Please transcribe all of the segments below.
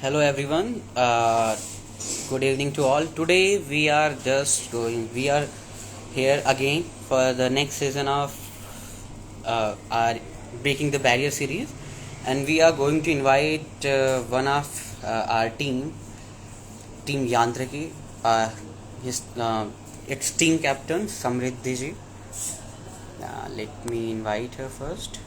Hello everyone. Good evening to all. Today we are here again for the next season of our Breaking the Barrier series, and we are going to invite one of our Team Yantraki, his its team captain Samriddhi ji. Let me invite her first.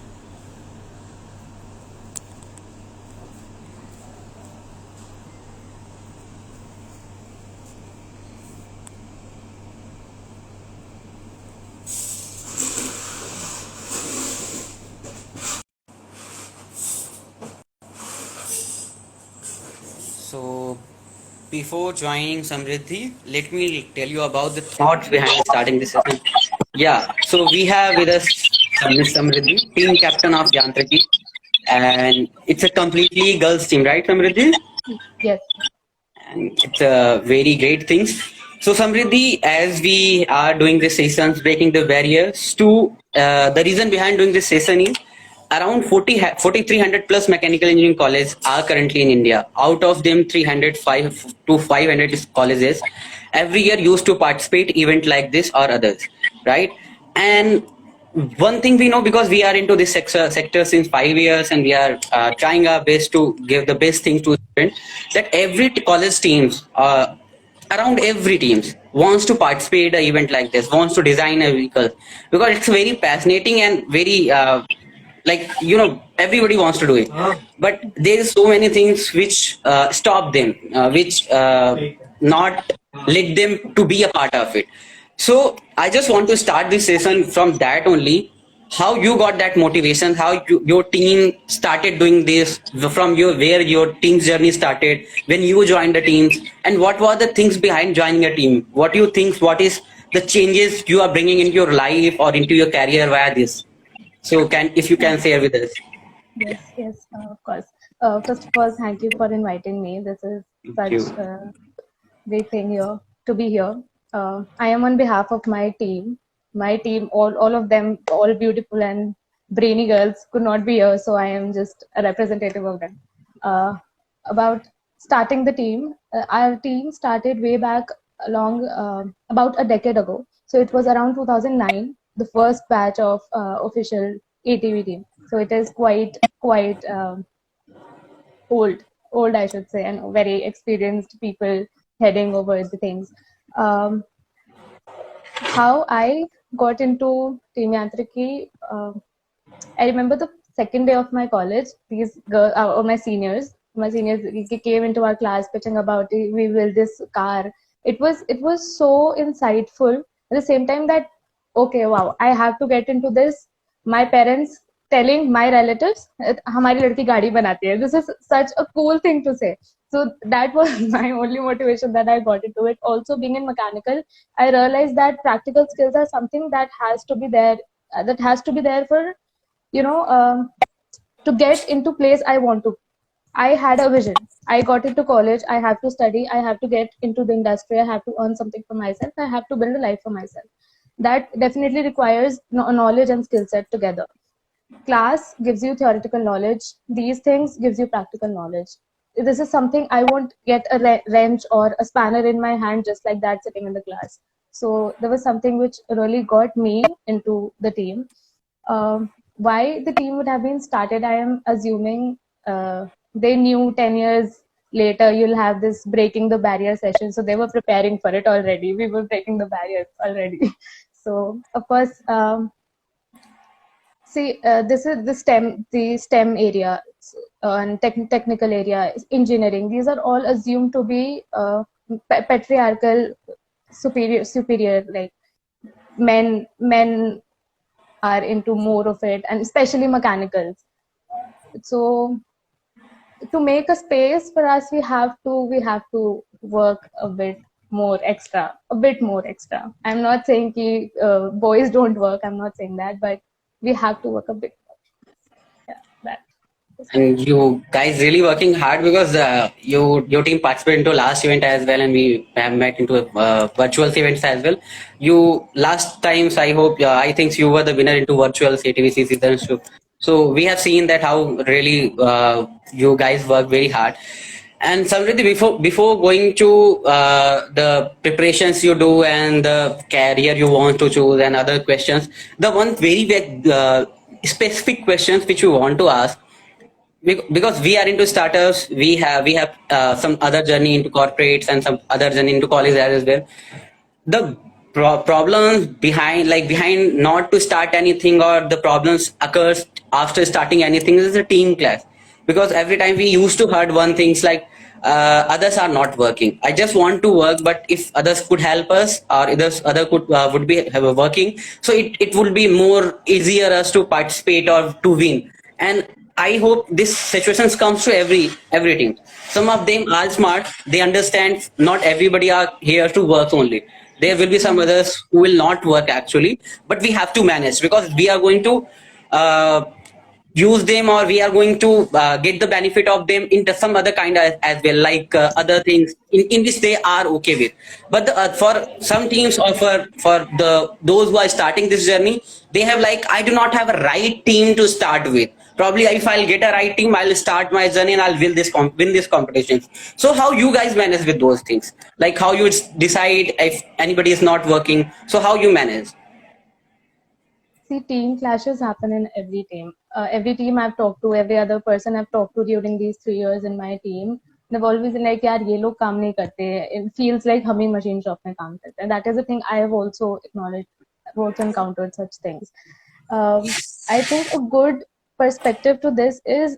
So, before joining Samriddhi, let me tell you about the thoughts behind starting this session. Yeah, so we have with us Miss Samriddhi, team captain of Yantraki, and it's a completely girls team, right, Samriddhi? Yes. And it's a very great thing. So, Samriddhi, as we are doing this sessions, breaking the barriers, the reason behind doing this session is around 4,300 plus mechanical engineering colleges are currently in India. Out of them, 305 to 500 colleges every year used to participate event like this or others, right? And one thing we know, because we are into this sector since 5 years, and we are trying our best to give the best things to students, that every college teams around every teams wants to participate in an event like this, wants to design a vehicle, because it's very fascinating and very everybody wants to do it, but there is so many things which stop them, which not let them to be a part of it. So I just want to start this session from that only. How you got that motivation? How your team started doing this? From where your team's journey started? When you joined the teams, and what were the things behind joining a team? What do you think? What is the changes you are bringing into your life or into your career via this? So if you can share with us. Yes, of course. First of all, thank you for inviting me. This is Thank such you. a great thing here to be here. I am on behalf of my team. My team, all of them, all beautiful and brainy girls, could not be here, so I am just a representative of them. About starting the team, our team started way back along about a decade ago. So it was around 2009, the first batch of official ATV team. So it is quite old, old I should say, and very experienced people heading over the things. Um, how I got into Team Yantraki, I remember the second day of my college. These girls, or my seniors came into our class pitching about we will this car. It was so insightful. At the same time that okay, wow, I have to get into this. My parents telling my relatives, हमारी लड़की गाड़ी बनाती है. This is such a cool thing to say. So that was my only motivation that I got into it. Also, being in mechanical, I realized that practical skills are something that has to be there. That has to be there for you know to get into place I want to. I had a vision. I got into college. I have to study. I have to get into the industry. I have to earn something for myself. I have to build a life for myself. That definitely requires knowledge and skill set together. Class gives you theoretical knowledge. These things gives you practical knowledge. This is something I won't get a wrench or a spanner in my hand just like that sitting in the class. So there was something which really got me into the team. Why the team would have been started, I am assuming they knew 10 years later you'll have this breaking the barrier session. So they were preparing for it already. We were breaking the barriers already. So, of course, see, this is the STEM area and technical area, engineering. These are all assumed to be patriarchal, superior. Like men are into more of it, and especially mechanicals. So to make a space for us, we have to work a bit more extra. I'm not saying ki, boys don't work. I'm not saying that, but we have to work a bit more. Yeah, that. And you guys really working hard, because your team participated into last event as well, and we have met into virtual events as well. You last times, I hope, I think you were the winner into virtual CTVC season. So we have seen that how really you guys work very hard. And Samriddhi, before going to the preparations you do and the career you want to choose and other questions, the one very specific questions which we want to ask, because we are into startups, we have some other journey into corporates and some other journey into college as well. The problems behind not to start anything, or the problems occurs after starting anything, is a team clash. Because every time we used to heard one things like, others are not working, I just want to work, but if others could help us, or other could would be working, so it would be more easier us to participate or to win. And I hope this situations comes to every team. Some of them are smart, they understand not everybody are here to work only. There will be some others who will not work actually, but we have to manage, because we are going to uh, use them, or we are going to get the benefit of them into some other kind as well, like other things in which they are okay with. But for some teams, or for those who are starting this journey, they have like, I do not have a right team to start with. Probably if I'll get a right team, I'll start my journey and I'll win this competition. So how you guys manage with those things, like how you decide if anybody is not working, so how you manage? See, team clashes happen in every team. Every team I've talked to, every other person I've talked to during these 3 years in my team, they've always been like, यार ये लोग काम नहीं करते. It feels like हम ही machine shop में काम करते हैं. That is the thing I have also acknowledged. I've also encountered such things. I think a good perspective to this is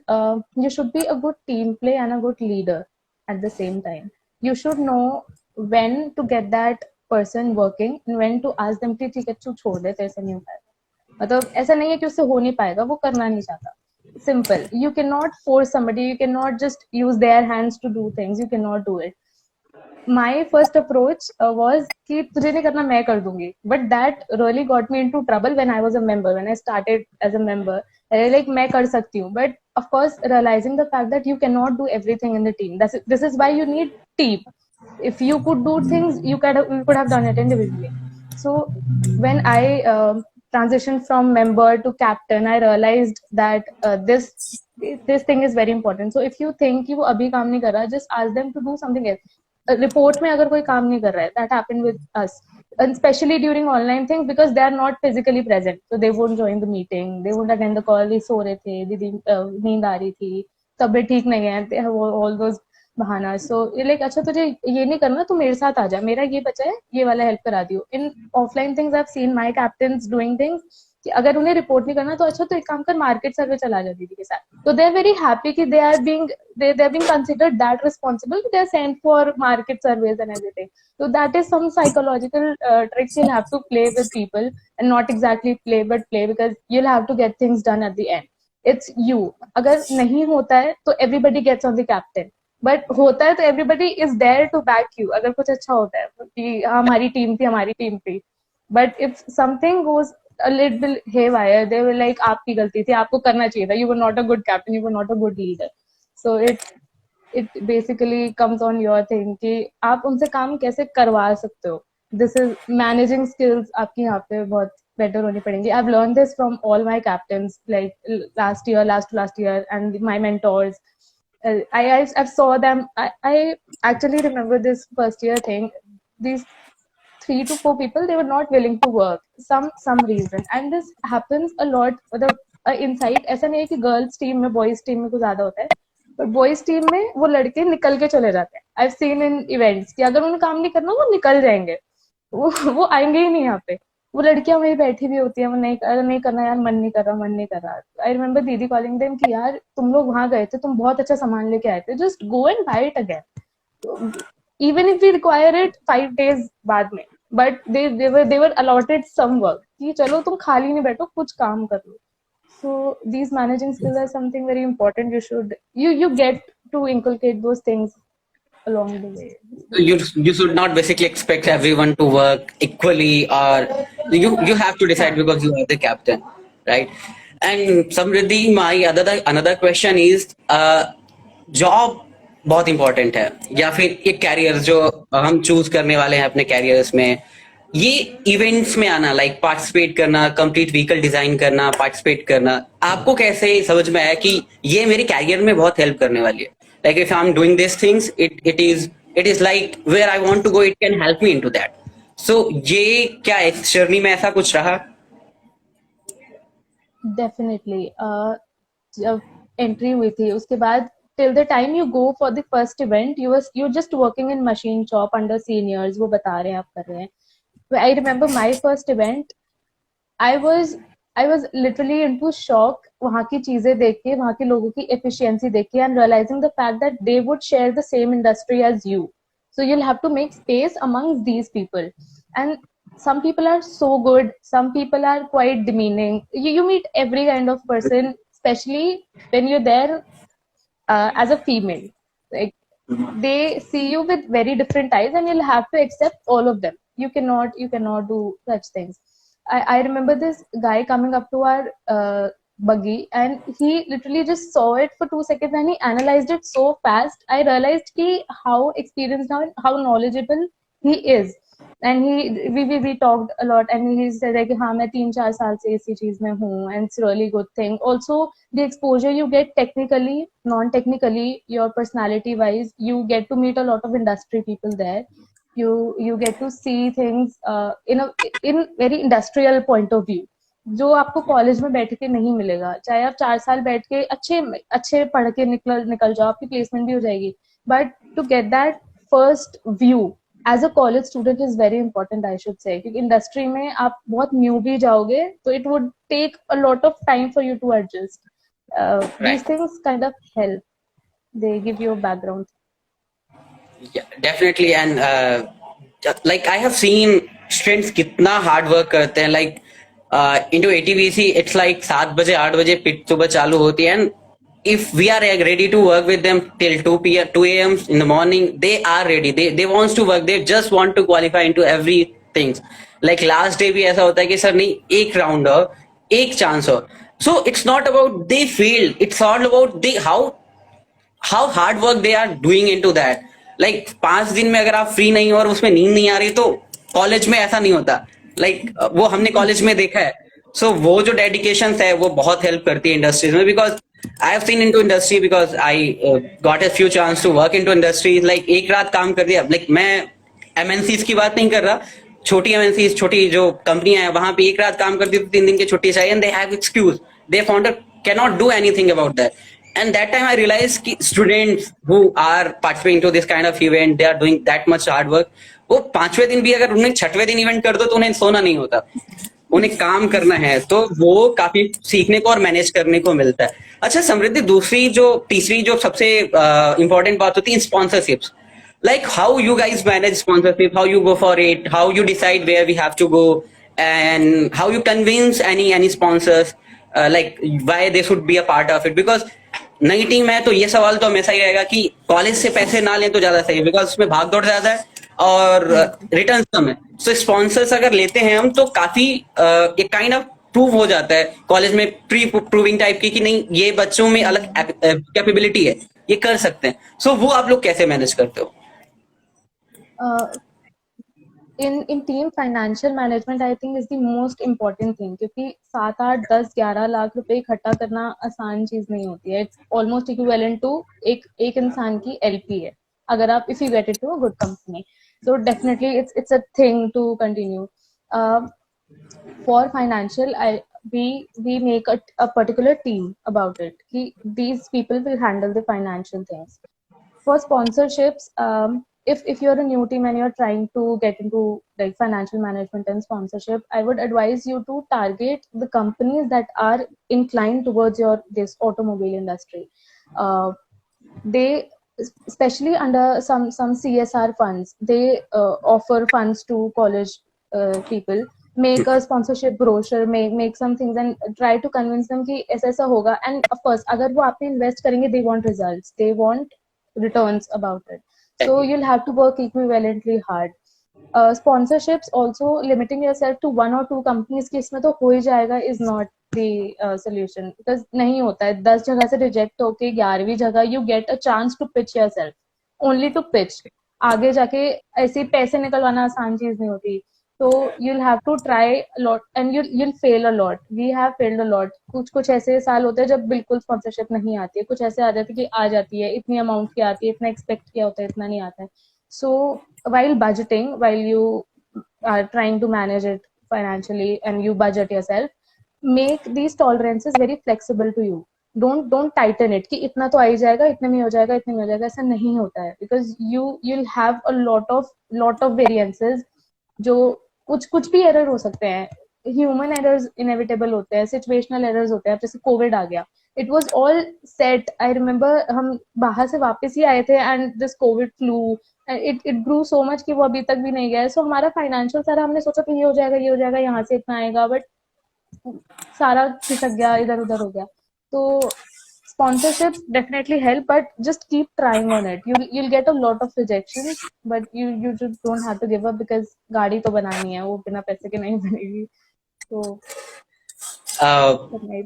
you should be a good team play and a good leader at the same time. You should know when to get that person working and when to ask them कि ठीक है तू छोड़ दे तेरे से नहीं हो पाएगा. मतलब ऐसा नहीं है कि उससे हो नहीं पाएगा, वो करना नहीं चाहता. Simple. You cannot force somebody. You cannot just use their hands to do things. You cannot do it. My first approach was कि तुझे नहीं करना मैं कर दूंगी. But that really got me into trouble when I was a member. When I started as a member, I was like मैं कर सकती हूँ. But of course, realizing the fact that you cannot do everything in the team. This is why you need team. If you could do things, you could have done it individually. So when I transitioned from member to captain, I realized that this thing is very important. So if you think कि वो अभी काम नहीं कर रहा, just ask them to do something else. Report में अगर कोई काम नहीं कर रहा है, that happened with us, and especially during online things, because they are not physically present, so they won't join the meeting, they won't attend the call. ये सो रहे थे, दीदी नींद आ रही थी, तबीयत ठीक नहीं है, they have all those बहाना. So ये like अच्छा तुझे ये नहीं करना, तू मेरे साथ आ जा, मेरा ये बचा है, ये वाला हेल्प करा दियो. In offline things I've seen my captains doing things कि अगर उन्हें रिपोर्ट नहीं करना तो अच्छा तो एक काम कर, मार्केट सर्वे चला जा दीदी के साथ. तो दे आर वेरी हैप्पी कि they are being considered that responsible. They are sent for market surveys and everything. So that is some psychological tricks you'll have to play with people, and not exactly play but play, because you'll have to get things done at the end. It's you. अगर नहीं होता है तो everybody gets on the captain. But होता है तो everybody is there to back you. अगर कुछ अच्छा होता है कि हमारी टीम थी. But if something goes a little haywire, they were like आपकी गलती थी, आपको करना चाहिए था, you were not a good captain, you were not a good leader. So it basically comes on your thing कि आप उनसे काम कैसे करवा सकते हो. This is managing skills आपकी यहाँ पे बहुत better होनी पड़ेंगी. I've learned this from all my captains, like last year and my mentors. I saw them. I actually remember this first year thing. These 3 to 4 people, they were not willing to work some reason, and this happens a lot. The insight ऐसा नहीं है कि girls team में boys team में कुछ ज्यादा होता है, but boys team में वो लड़के निकल के चले जाते हैं. I've seen in events कि अगर उन्हें काम नहीं करना वो निकल जाएंगे, वो आएंगे ही नहीं यहाँ पे. वो लड़कियां वही बैठी भी होती है, वो नहीं करना यार, मन नहीं कर रहा. आई रिमेम्बर दीदी कॉलिंग देम कि यार तुम लोग वहां गए थे, तुम बहुत अच्छा सामान लेके आए थे, just go and buy it again, even if we require it 5 days बाद में. But they were allotted some work कि चलो तुम खाली नहीं बैठो, कुछ काम कर लो. So these managing skills are something very important. You get to inculcate those things along the way. You should not basically expect everyone to work equally, or you have to decide because you are the captain, right? And Samriddhi, my another question is, job बहुत important है, या फिर एक career जो हम choose करने वाले हैं अपने कैरियर्स में, ये इवेंट्स में आना, लाइक पार्टिसिपेट करना, कंप्लीट व्हीकल डिजाइन करना, पार्टिसिपेट करना, आपको कैसे समझ में आया कि ये मेरे कैरियर में बहुत हेल्प करने वाली है? Like if I'm doing these things, it is like where I want to go, it can help me into that. So ये क्या इस जर्नी में ऐसा कुछ रहा? डेफिनेटली जब एंट्री हुई थी उसके बाद till the time you go for the first event you just working in machine shop under seniors, वो बता रहे हैं आप कर रहे हैं। I remember my first event, I was I was literally into shock वहाँ की चीजें देख के, वहाँ के लोगों की एफिशिएंसी देख के, and realising the fact that they would share the same industry as you, so you'll have to make space amongst these people. And some people are so good, some people are quite demeaning. You meet every kind of person, especially when you're there as a female. Like, they see you with very different eyes and you'll have to accept all of them. You cannot do such things. I remember this guy coming up to our buggy, and he literally just saw it for 2 seconds and he analyzed it so fast. I realized how experienced now and how knowledgeable he is. And we talked a lot, and he said like, हाँ मैं 3-4 साल से इसी चीज में हूँ, and it's really good thing. Also, the exposure you get technically, non-technically, your personality wise, you get to meet a lot of industry people there. You get to see things in very industrial point of view, जो आपको college में बैठ के नहीं मिलेगा। चाहे आप 4 साल बैठ के अच्छे अच्छे पढ़ के निकल जाओ, आपकी प्लेसमेंट भी हो जाएगी, but to get that first view as a college student is very important, I should say, क्योंकि इंडस्ट्री में आप बहुत न्यू भी जाओगे तो it would take a lot of time for you to adjust. These things kind of help. They give you a background. Yeah, definitely. And like I have seen students कितना hard work करते हैं. Like into ATBC, it's like 7 बजे 8 बजे पिट सुबह चालू होती है, and if we are ready to work with them till 2 a.m. in the morning, they are ready. They wants to work. They just want to qualify into everything. Like last day भी ऐसा होता है कि sir नहीं, एक round हो, एक chance हो. So it's not about they failed. It's all about how hard work they are doing into that. Like 5 दिन में अगर आप फ्री नहीं हो और उसमें नींद नहीं आ रही, तो कॉलेज में ऐसा नहीं होता. Like वो हमने कॉलेज में देखा है. So वो जो डेडिकेशन है वो बहुत हेल्प करती है इंडस्ट्रीज में, because I have seen into industry, because I got a few chance to work into industries. Like एक रात काम कर दिया. लाइक मैं एमएनसीज की बात नहीं कर रहा, छोटी एमएनसीज, छोटी जो कंपनियां हैं वहां पे एक रात काम कर दी तो 3 दिन की छुट्टी चाहिए, and they have excuse. Their founder cannot do anything about that. And that time I realized कि students who are participating to this kind of event, they are doing that much hard work. वो 5वें दिन भी अगर उन्हें 6वें दिन event कर दो तो उन्हें सोना नहीं होता, उन्हें काम करना है. तो वो काफी सीखने को और मैनेज करने को मिलता है. अच्छा समृद्धि, तीसरी जो सबसे इंपॉर्टेंट बात होती है sponsorships. Like how you guys manage sponsorship, how you go for it, how you decide where we have to go, and how you convince any sponsors, like why they should be a part of it. Because नई team है तो ये सवाल तो हमेशा ही रहेगा कि college से पैसे ना लें तो ज्यादा सही, बिकॉज उसमें भाग दौड़ ज्यादा है और रिटर्न कम है. सो स्पॉन्सर्स अगर लेते हैं हम तो काफी एक काइंड ऑफ प्रूव हो जाता है कॉलेज में, प्री प्रूविंग टाइप की, कि नहीं ये बच्चों में अलग कैपेबिलिटी है, ये कर सकते हैं. सो वो आप लोग कैसे मैनेज करते हो? In team financial management, I think is the most important thing, क्योंकि 7, 8, 10, 11 लाख रुपए इकट्ठा करना आसान चीज नहीं होती है. इट्स ऑलमोस्ट इक्विवेलेंट टू एक इंसान की LP है, अगर आप if you get it to a good company. So definitely it's a thing to continue. For financial, we make a particular team about it. These people will handle the financial things. For sponsorships, if you're a new team and you're trying to get into like financial management and sponsorship, I would advise you to target the companies that are inclined towards this automobile industry. They, especially under some CSR funds, they offer funds to college people. Make a sponsorship brochure, make some things and try to convince them कि ऐसा होगा. And of course अगर वो आप पे invest करेंगे, they want results, they want returns about it. So you'll have to work equivalently hard. Sponsorships also, limiting yourself to 1 or 2 companies कि इसमें तो हो ही जाएगा is not the solution, because नहीं होता है. 10 जगह से रिजेक्ट होके 11वीं जगह you get a chance to pitch yourself, only to pitch. आगे जाके ऐसे पैसे निकलवाना आसान चीज नहीं होती. So you'll have to try a lot and you'll fail a lot. We have failed a lot. कुछ ऐसे साल होते हैं जब बिल्कुल स्पॉन्सरशिप नहीं आती है, कुछ ऐसे आ जाती है कि आ जाती है, इतनी अमाउंट की आती है, इतना एक्सपेक्ट किया होता है, इतना नहीं आता है. So while budgeting, while you are trying to manage it financially and you budget yourself, make these tolerances very flexible to you. Don't tighten it कि इतना तो आ ही जाएगा, इतने में हो जाएगा, इतने में हो जाएगा. ऐसा नहीं होता है, because you'll have a lot of variances. जो कुछ भी एरर हो सकते हैं. ह्यूमन एरर्स इनएविटेबल होते हैं, सिचुएशनल एरर्स होते हैं. जैसे कोविड आ गया, it was all set. I remember हम बाहर से वापस ही आए थे and this Covid flu, it grew so much कि वो अभी तक भी नहीं गया है. सो हमारा फाइनेंशियल सारा हमने सोचा कि ये हो जाएगा, ये हो जाएगा, यहाँ से इतना आएगा, बट सारा खिसक गया, इधर उधर हो गया. तो sponsorships definitely help, but just keep trying on it. You'll get a lot of rejections, but you just don't have to give up, because गाड़ी तो बनानी है, वो बिना पैसे के नहीं बनेगी. तो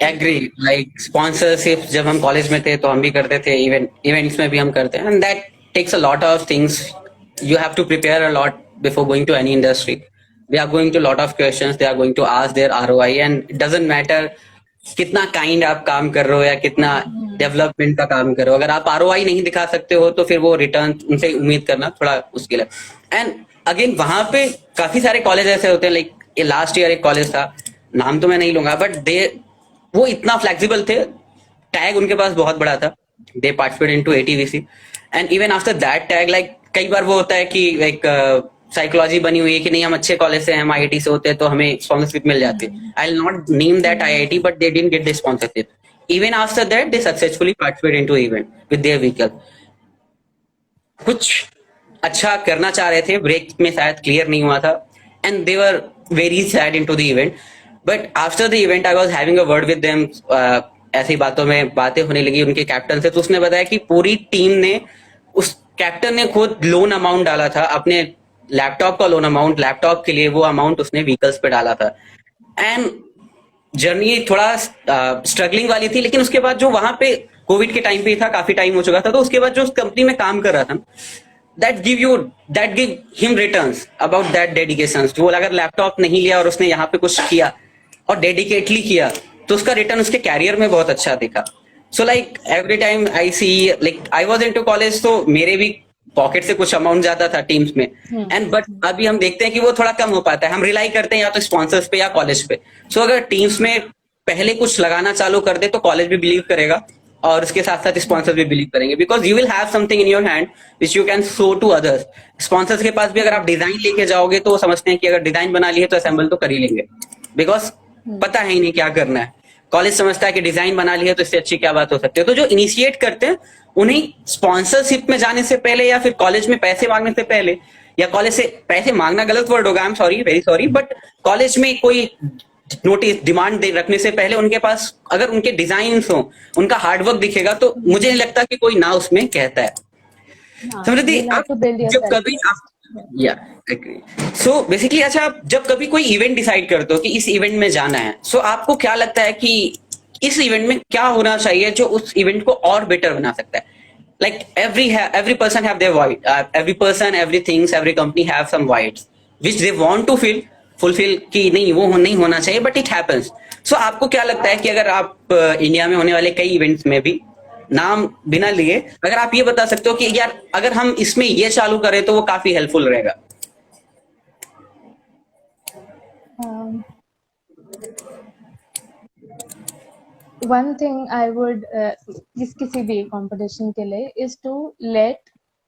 एग्री. लाइक स्पॉन्सरशिप जब हम कॉलेज में थे तो हम भी करते थे, इवेंट्स में भी हम करते हैं, and that takes a lot of things. You have to prepare a lot before going to any industry. They are going to lot of questions, they are going to ask their ROI, and it doesn't matter कितना kind आप काम कर रहे हो या कितना development का काम कर रहे हो. अगर आप आरओआई नहीं दिखा सकते हो तो फिर वो रिटर्न उनसे उम्मीद करना थोड़ा मुश्किल है. एंड अगेन वहां पे काफी सारे कॉलेज ऐसे होते हैं. लाइक लास्ट ईयर एक कॉलेज था, नाम तो मैं नहीं लूंगा, बट वो इतना फ्लेक्सिबल थे. टैग उनके पास बहुत बड़ा था. They participate into ATVC, and even after that tag, like कई बार वो होता है कि लाइक साइकोलॉजी बनी हुई है कि नहीं हम अच्छे कॉलेज से, हम आईआईटी से होते हैं तो हमें स्पॉन्सरशिप मिल जाती है. I will not name that IIT, but they didn't get the sponsorship. Even after that they successfully participate into event with their vehicle. कुछ अच्छा करना चाह रहे थे, ब्रेक में शायद क्लियर नहीं हुआ था, and they were very sad into the event. But after the event I was having a word with them. ऐसी बातों में बातें होने लगी उनके कैप्टन से, तो उसने बताया कि पूरी टीम ने, उस कैप्टन ने खुद लोन अमाउंट डाला था, अपने लैपटॉप का लोन अमाउंट, लैपटॉप के लिए वो अमाउंट उसने व्हीकल्स पे डाला था. एंड जर्नी थोड़ा स्ट्रगलिंग वाली थी, लेकिन उसके बाद जो वहां पे कोविड के टाइम पे था, काफी टाइम हो चुका था, तो उसके बाद जो उस कंपनी में काम कर रहा था, that give him returns about that dedication. वो अगर लैपटॉप नहीं लिया और उसने यहाँ पे कुछ किया और डेडिकेटली किया, तो उसका रिटर्न उसके कैरियर में बहुत अच्छा दिखा. So like every time I see, like I was into college, तो मेरे भी पॉकेट से कुछ अमाउंट जाता था टीम्स में, एंड बट अभी हम देखते हैं कि वो थोड़ा कम हो पाता है. हम रिलाई करते हैं या तो स्पॉन्सर्स पे या कॉलेज पे. सो अगर टीम्स में पहले कुछ लगाना चालू कर दे तो कॉलेज भी बिलीव करेगा और उसके साथ साथ स्पॉन्सर भी बिलीव करेंगे, because you will have something in your hand which you can show to others. Sponsors के पास भी अगर आप डिजाइन लेके जाओगे तो वो समझते हैं कि अगर डिजाइन बना ली है तो असेंबल तो कर ही लेंगे, बिकॉज पता है ही नहीं क्या करना है. कॉलेज समझता है कि डिजाइन बना ली है तो इससे अच्छी क्या बात हो सकती है. तो जो इनिशिएट करते हैं उन्हें स्पॉन्सरशिप में जाने से पहले या फिर कॉलेज में पैसे मांगने से पहले, या कॉलेज से पैसे मांगना गलत वर्ड होगा, I am sorry, very sorry, but college में कोई नोटिस डिमांड रखने से पहले उनके पास अगर उनके डिजाइन हो, उनका हार्डवर्क दिखेगा, तो मुझे नहीं लगता कि कोई ना उसमें कहता है. समृद्धि, जब कभी या सो बेसिकली, अच्छा आप जब कभी कोई इवेंट डिसाइड करते हो कि इस इवेंट में जाना है, सो आपको क्या लगता है कि इस इवेंट में क्या होना चाहिए जो उस इवेंट को और बेटर बना सकता है? Like every person have their void, every person, every things, every company have some voids which they want to fulfill कि नहीं वो नहीं होना चाहिए, but it happens. So आपको क्या लगता है कि अगर आप इंडिया में होने वाले कई इवेंट्स में भी, नाम बिना लिए, अगर आप ये बता सकते हो कि यार अगर हम इसमें ये चालू करें तो वो काफी हेल्पफुल रहेगा? One thing I would किसी भी competition के लिए is to let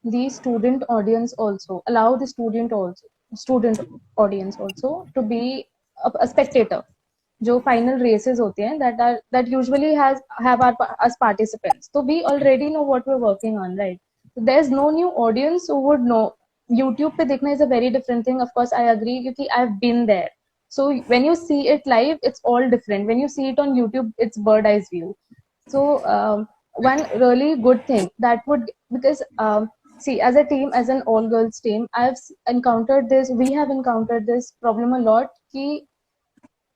the student audience also, allow the student audience also to be a spectator. जो final races होते हैं that usually have us participants, so we already know what we're working on, right? So there's no new audience who would know. YouTube पे देखना is a very different thing. Of course I agree क्योंकि I've been there. So when you see it live, it's all different. When you see it on YouTube, it's bird eyes view. So one really good thing that would, because see, as a team, as an all girls team, we have encountered this problem a lot कि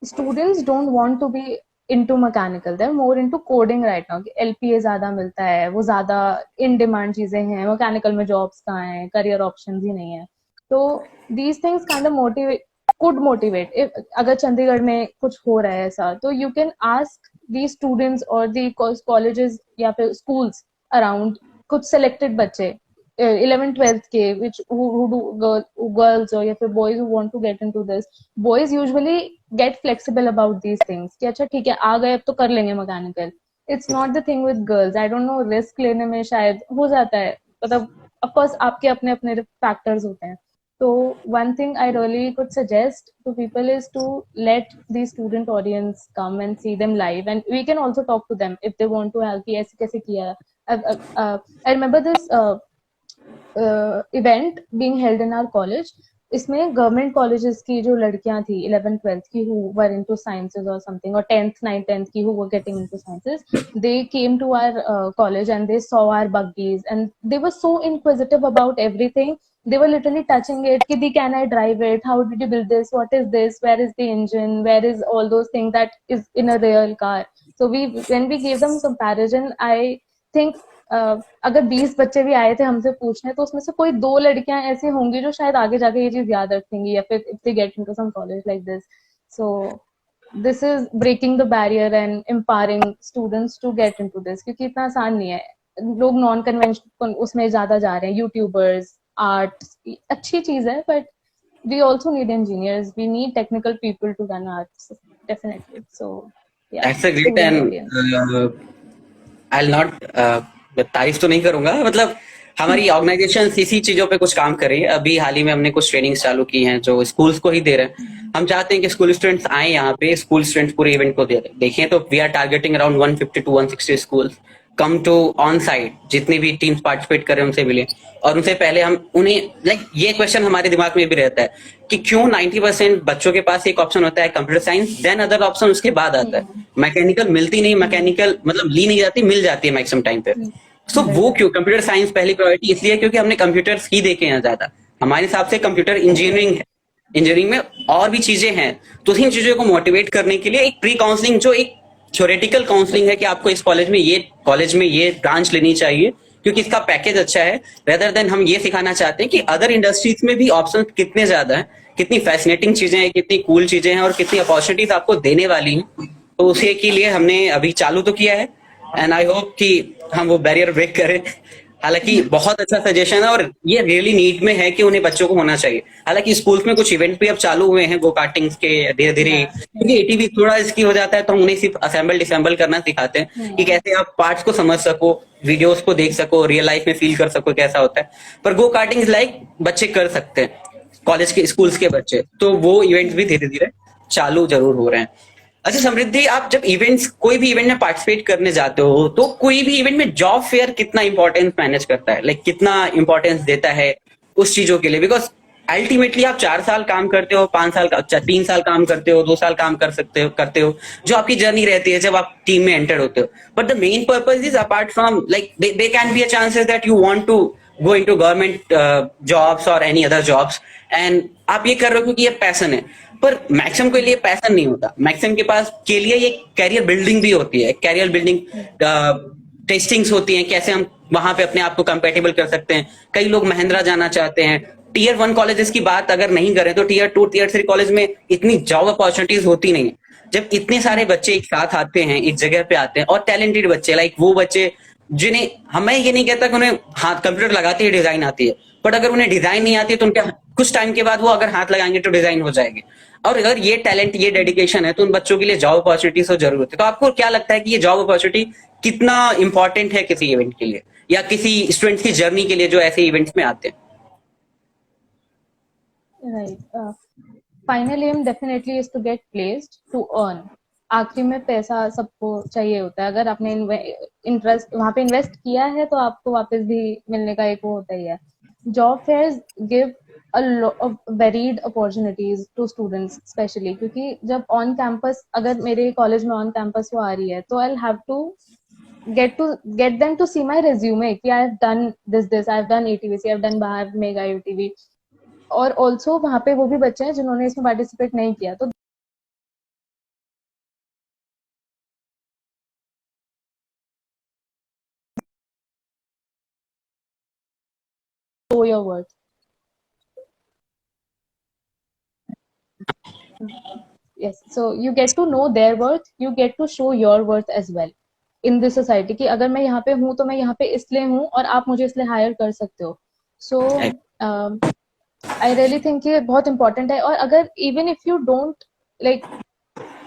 students don't want to be into mechanical, they're more into coding right now. LPA ज्यादा मिलता है, वो ज्यादा in demand चीजें हैं, mechanical में jobs कहाँ हैं, career options ही नहीं है. So these things kind of motivate could motivate. If अगर चंडीगढ़ में कुछ हो रहा है ऐसा, तो you can ask the students or the colleges या फिर schools around, कुछ selected बच्चे 11th 12th के which who do girls or या फिर boys who want to get into this. Boys usually get flexible about these things कि अच्छा ठीक है आ गए अब तो कर लेंगे mechanical. It's not the thing with girls. I don't know, risk लेने में शायद हो जाता है, मतलब of course आपके अपने अपने factors होते हैं. So one thing I really could suggest to people is to let the student audience come and see them live, and we can also talk to them if they want to help. कि ऐसे कैसे किया. I remember this event being held in our college. इसमें government colleges की जो लड़कियां थी 11th 12th की who were into sciences or something, or 10th 9th 10th की who were getting into sciences, they came to our college and they saw our buggies and they were so inquisitive about everything. They were literally touching it कि दी can I drive it, how did you build this, what is this, where is the engine, where is all those things that is in a real car. So we when we gave them comparison, I think अगर 20 बच्चे भी आए थे हमसे पूछने, तो उसमें से कोई 2 लड़कियां ऐसी होंगी जो शायद आगे जाके ये चीज याद रखेंगी, या फिर if they get into some college like this. So this is breaking the barrier and empowering students to get into this, क्योंकि इतना आसान नहीं है. लोग नॉन कन्वेंशनल उसमें ज्यादा जा रहे हैं, यूट्यूबर्स, आर्ट अच्छी चीज है, but we also need engineers, we need technical people to run arts, definitely. So yeah, That's a great, student and audience. I'll not तारीफ तो नहीं करूंगा, मतलब हमारी ऑर्गेनाइजेशन इसी चीजों पे कुछ काम कर रही है. अभी हाल ही में हमने कुछ ट्रेनिंग्स चालू की हैं जो स्कूल्स को ही दे रहे हैं. हम चाहते हैं कि स्कूल स्टूडेंट्स आए यहाँ पे, स्कूल स्टूडेंट्स पूरे इवेंट को देखें. तो we are targeting around 150 to 160 schools come to on site. जितनी भी टीम्स पार्टिसिपेट कर रहे हैं उनसे मिले, और उनसे पहले हम उन्हें लाइक ये क्वेश्चन हमारे दिमाग में भी रहता है कि क्यों 90% बच्चों के पास एक ऑप्शन होता है computer science, then other option उसके बाद आता है. मैकेनिकल मिलती नहीं, मैकेनिकल मतलब ली नहीं जाती, मिल जाती है मैक्सिमम टाइम पे. सो वो क्यों कंप्यूटर साइंस पहली प्रायोरिटी इसलिए क्योंकि हमने कंप्यूटर्स ही देखे हैं ज्यादा. हमारे हिसाब से कंप्यूटर इंजीनियरिंग है, इंजीनियरिंग में और भी चीजें हैं. तो इन चीजों को मोटिवेट करने के लिए एक प्री काउंसलिंग, जो एक थ्योरेटिकल काउंसलिंग है कि आपको इस कॉलेज में ये ब्रांच लेनी चाहिए क्योंकि इसका पैकेज अच्छा है, रेदर देन हम ये सिखाना चाहते हैं कि अदर इंडस्ट्रीज में भी ऑप्शन कितने ज्यादा हैं, कितनी फैसिनेटिंग चीजें हैं, कितनी कूल चीजें हैं और कितनी अपॉर्चुनिटीज आपको देने वाली हैं. तो उसी के लिए हमने अभी चालू तो किया है, एंड आई होप कि हम वो बैरियर ब्रेक करें. हालांकि बहुत अच्छा सजेशन है और ये रियली नीड में है कि उन्हें बच्चों को होना चाहिए. हालांकि स्कूल्स में कुछ इवेंट भी अब चालू हुए हैं गो कार्टिंग्स के धीरे धीरे, क्योंकि एटीवी थोड़ा इसकी हो जाता है तो हम उन्हें सिर्फ असेंबल डिसेंबल करना सिखाते हैं कि कैसे आप पार्ट्स को समझ सको, वीडियोस को देख सको, रियल लाइफ में फील कर सको कैसा होता है. पर गो कार्टिंग लाइक बच्चे कर सकते हैं, कॉलेज के स्कूल्स के बच्चे. तो वो इवेंट्स भी धीरे धीरे चालू जरूर हो रहे हैं. अच्छा समृद्धि, आप जब इवेंट्स कोई भी इवेंट में पार्टिसिपेट करने जाते हो तो कोई भी इवेंट में जॉब फेयर कितना इंपॉर्टेंस मैनेज करता है, लाइक कितना इंपॉर्टेंस देता है उस चीजों के लिए? बिकॉज अल्टीमेटली आप 4 साल काम करते हो, 5 साल का 3 साल काम करते हो, 2 साल काम करते हो, जो आपकी जर्नी रहती है जब आप टीम में एंटर होते हो. But the main purpose is apart from like they can be a chances that you want to go into government jobs और एनी अदर जॉब्स, एंड आप ये कर रहे हो क्योंकि ये पैशन है. पर मैक्सिमम के लिए पैशन नहीं होता, मैक्सिमम के पास के लिए ये कैरियर बिल्डिंग भी होती है. कैरियर बिल्डिंग टेस्टिंग्स होती हैं, कैसे हम वहां पे अपने आप को कंपेटेबल कर सकते हैं. कई लोग महिंद्रा जाना चाहते हैं. टीयर 1 कॉलेजेस की बात अगर नहीं करें तो टीयर 2 टीयर 3 कॉलेज में इतनी जॉब अपॉर्चुनिटीज होती नहीं. जब इतने सारे बच्चे एक साथ आते हैं, एक जगह पे आते हैं, और टैलेंटेड बच्चे, लाइक वो बच्चे जिन्हें, हमें ये नहीं कहता कि उन्हें हाथ कंप्यूटर लगाते ही डिजाइन आती है, बट अगर उन्हें डिजाइन नहीं आती है तो उनके कुछ टाइम के बाद वो अगर हाथ लगाएंगे तो डिजाइन हो जाएगी. और अगर ये टैलेंट, ये डेडिकेशन है तो उन बच्चों के लिए जॉब अपॉर्चुनिटीज तो जरूर होती है. तो आपको क्या लगता है कि ये जॉब अपॉर्चुनिटी कितना इंपॉर्टेंट है किसी इवेंट के लिए या किसी स्टूडेंट की जर्नी के लिए जो ऐसे इवेंट्स में आते हैं? Right. Final aim definitely is to get placed to earn. आखिरी में पैसा सबको चाहिए होता है. अगर आपने इंटरेस्ट वहां पे इन्वेस्ट किया है तो आपको वापस भी मिलने का एक वो होता ही है. Job fairs give a lot of varied opportunities to students especially, क्योंकि जब ऑन कैंपस, अगर मेरे कॉलेज में ऑन कैंपस वो आ रही है तो I'll have to get them to see my resume कि I've done this, I've done ATVC, I've done Bahar Mega UTV. और ऑल्सो वहां पे वो भी बच्चे हैं जिन्होंने इसमें पार्टिसिपेट नहीं किया, तो show your worth. yes, so you get to know their worth, you get to show your worth as well in this society कि अगर मैं यहाँ पे हूँ तो मैं यहाँ पे इसलिए हूँ और आप मुझे इसलिए हायर कर सकते हो. So I really think ये बहुत important है. और अगर even if you don't, like,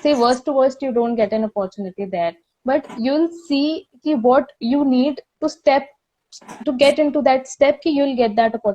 say worst to worst you don't get an opportunity there, but you'll see कि what you need to step to get into that step कि you'll get that opportunity.